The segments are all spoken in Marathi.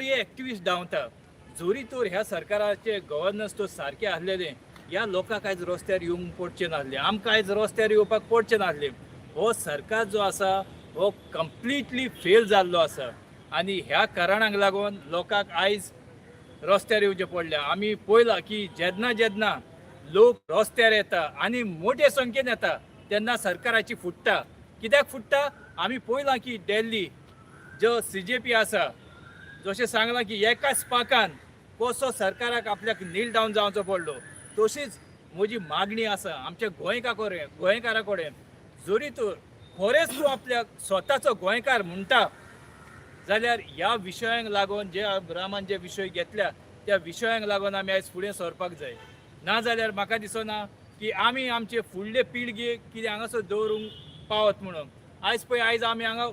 हे ॲक्टिव्हिस्ट धांवता जोरी तर ह्या सरकाराचे गव्हर्नन्स तो सारखे आसलेले ह्या लोकांक आयज रस्त्यार येवंक पडचे नासले, आमकां आयज रस्त्यार येवपाक पडचे नासले. हो सरकार जो आसा हो कंप्लिटली फेल जाल्लो आसा आनी ह्या कारणांक लागून लोकांक आयज रस्त्यार येवचें पडलें. आमी पळयलां की जेन्ना जेन्ना लोक रस्त्यार येता आनी मोठे संख्येन येता तेन्ना सरकाराची फुट्टा. कित्याक फुट्टा? आमी पळयलां की दिल्ली जो CJP आसा जशें सांगलां की एकाच पाकान कसो सरकाराक आपल्याक नील डावन जावचो पडलो. तशीच म्हजी मागणी आसा आमच्या गोंयकारा कडेन जरी तर खरेंच तूं आपल्याक स्वताचो गोंयकार म्हणटा जाल्यार ह्या विशयांक लागून जे रामान जे विशय घेतल्या त्या विशयांक लागून आमी आयज फुडें सरपाक जाय. नाजाल्यार म्हाका दिसना की आमी आमचे फुडले पिळगेक कितें हांगासर दवरूंक पावत म्हणून. आयज आमी हांगा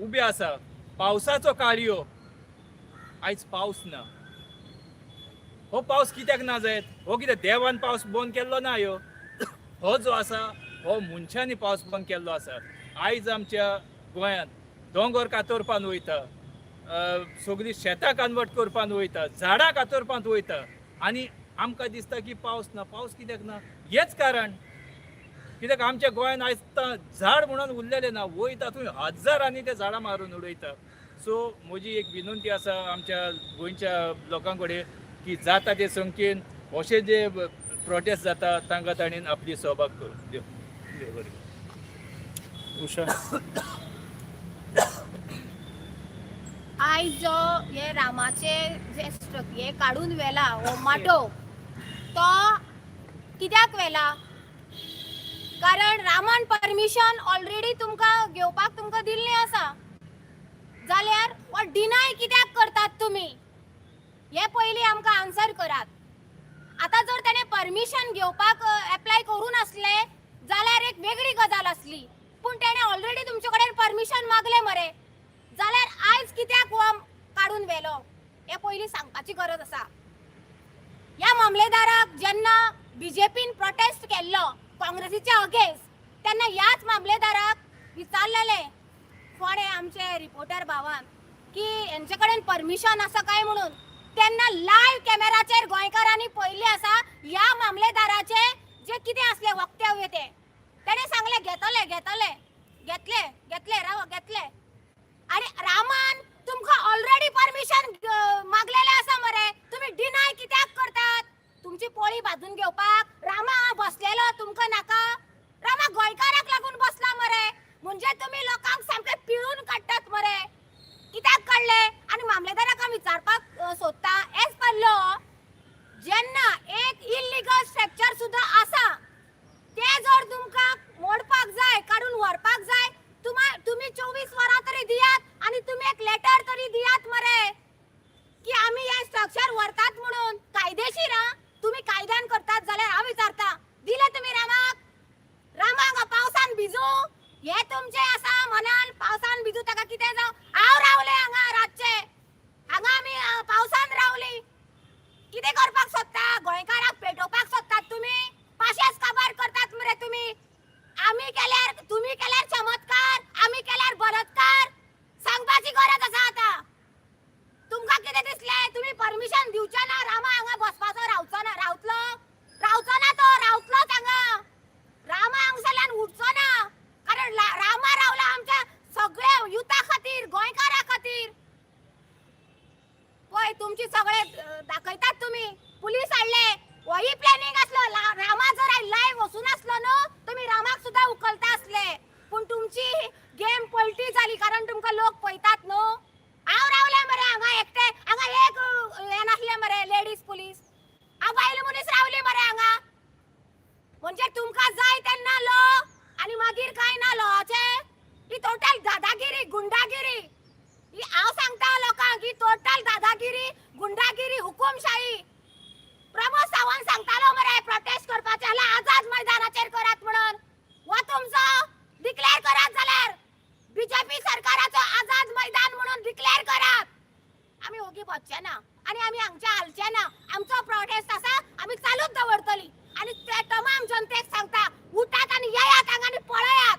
उबे आसा, पावसाचो काळ यो, आयज पावस ना. हो पावस कित्याक ना जायत? हो कितें देवान पावस बंद केल्लो ना ह्यो? हो जो आसा हो मनशांनी पावस बंद केल्लो आसा. आयज आमच्या गोंयांत दोंगर कातरपान वयता, सगळीं शेतां कानवट करपान वयता, झाडां कातरपांत वयता आनी आमकां दिसता की पावस ना. पावस कित्याक ना? हेच कारण. कित्याक आमच्या गोंयांत आयज झाड म्हणून उरलेले ना, वयता थंय हजारांनी ते झाडां मारून उडयता. सो म्हजी एक विनंती आसा आमच्या गोंयच्या लोकां कडेन की जाता ते संख्येन अशे जे प्रोटेस्ट जाता तांकां ताणेन आपली सहभाग करून देव बरें. उषा आयज जो हे रामाचे जे हे काढून व्हेला हो माटो तो कित्याक व्हेला? कारण रामान परमिशन ऑलरेडी तुमकां घेवपाक तुमकां दिल्लें आसा जाल्यार वो डिनाय कित्याक करतात तुमी? हे पयलीं आमकां आन्सर करात. आतां जर ताणें परमिशन घेवपाक एप्लाय करून आसले जाल्यार एक वेगळी गजाल आसली, पूण ताणें ऑलरेडी तुमचे कडेन परमिशन मागलें मरे, जाल्यार आयज कित्याक हो काढून व्हेलो हे पयलीं सांगपाची गरज आसा. ह्या मामलेदाराक जेन्ना BJPन प्रोटेस्ट केल्लो काँग्रेसीच्या अगेन्स्ट तेन्ना ह्याच मामलेदाराक विचारलेलें कोणे आमचे रिपोर्टर भावान की हेंचे कडेन परमिशन आसा काय म्हणून. तेन्ना लायव्ह कॅमेराचेर गोंयकारांनी पळयल्लें आसा ह्या मामलेदाराचे जे कितें आसलें वक्तव्य ते. तेणें सांगलें घेतले घेतले घेतले घेतले राव घेतले. आणि रामान तुमकां ऑलरेडी परमिशन मागलेलें आसा मरे, तुमी डिनाय कित्याक करतात? तुमची पोळी बांधून घेवपाक रामा बसलेलो तुमकां नाका? रामा गोंयकाराक लागून बसला मरे, म्हणजे तुमी लोकांक सामके पिळून काडटात मरे. कित्याक काडले? आनी मामलेदाराक हांव विचारपाक सोदता एज पर लॉ जेन्ना एक इल्लीगल स्ट्रक्चर सुद्दां आसा ते जर तुमकां मोडपाक जाय काडून व्हरपाक जाय तुम्ही 24 वरां तरी दियात आणि तुम्ही एक लेटर तरी दियात मरे की आम्ही हे स्ट्रक्चर व्हरतात म्हणून. कायदेशीर तुम्ही कायद्यान करतात जाल्यार हांव विचारता दिले तुम्ही रामाक पावसान भिजू हे तुमचे आसा मनान? पावसान भिजू ताका कितें जावं? हांव रावले हांगा रातचे, हांगा आमी पावसान रावली. कितें करपाक सोदता? गोंयकाराक पेटोवपाक सोदतात तुमी? पाशेस काबार करतात मरे तुमी. आमी केल्यार तुम्ही केल्यार चमत्कार, आमी केल्यार बलात्कार. सांगपाची गरज आसा आता. तुमकां कितें दिसलें तुमी परमिशन दिवचे ना रामा हांगा बसपाचो? रावचो ना? रावचो ना तो, रावतलोच हांगा. रामा हांगसरल्यान उठचो ना, कारण रामा रावला आमच्या सगळ्या युथा खातीर, गोंयकारा खातीर. पळय तुमची सगळे दाखयतात तुमी. पुलीस हाडले, होही प्लॅनिंग आसलो. रामा जर लायव्ह वचून आसलो न्हू तुमी रामाक सुद्धा उखलता आसले, पूण तुमची गेम पलटी जाली कारण तुमकां लोक पळयतात न्हू. हांव रावले मरे हांगा एकटे, हांगा एक हे नासले मरे लेडीज पुलीस. हांव बायल मनीस रावली मरे हांगा. म्हणजे तुमकां जाय तेन्ना लो आनी मागीर काय ना लोचे. ही टोटल दादागिरी, गुंडागिरी. ही हांव सांगता लोकांक ही टोटल दादागिरी, गुंडागिरी, हुकुमशाही. प्रमोद सावंत सांगतालो मरे प्रोटेस्ट करपाचे जाल्यार आझाद मैदानाचेर करात म्हणून. वा तुमचो डिक्लेअर करात जाल्यार BJP सरकाराचो आझाद मैदान म्हणून डिक्लेअर करात. आमी ओगी बसचे ना आनी आमी हांगचे हालचे ना. आमचो प्रोटेस्ट आसा आमी चालूच दवरतली. आणि ते तमाम जनतेक सांगता उठात आणि येयात हांगा आणि पळयात.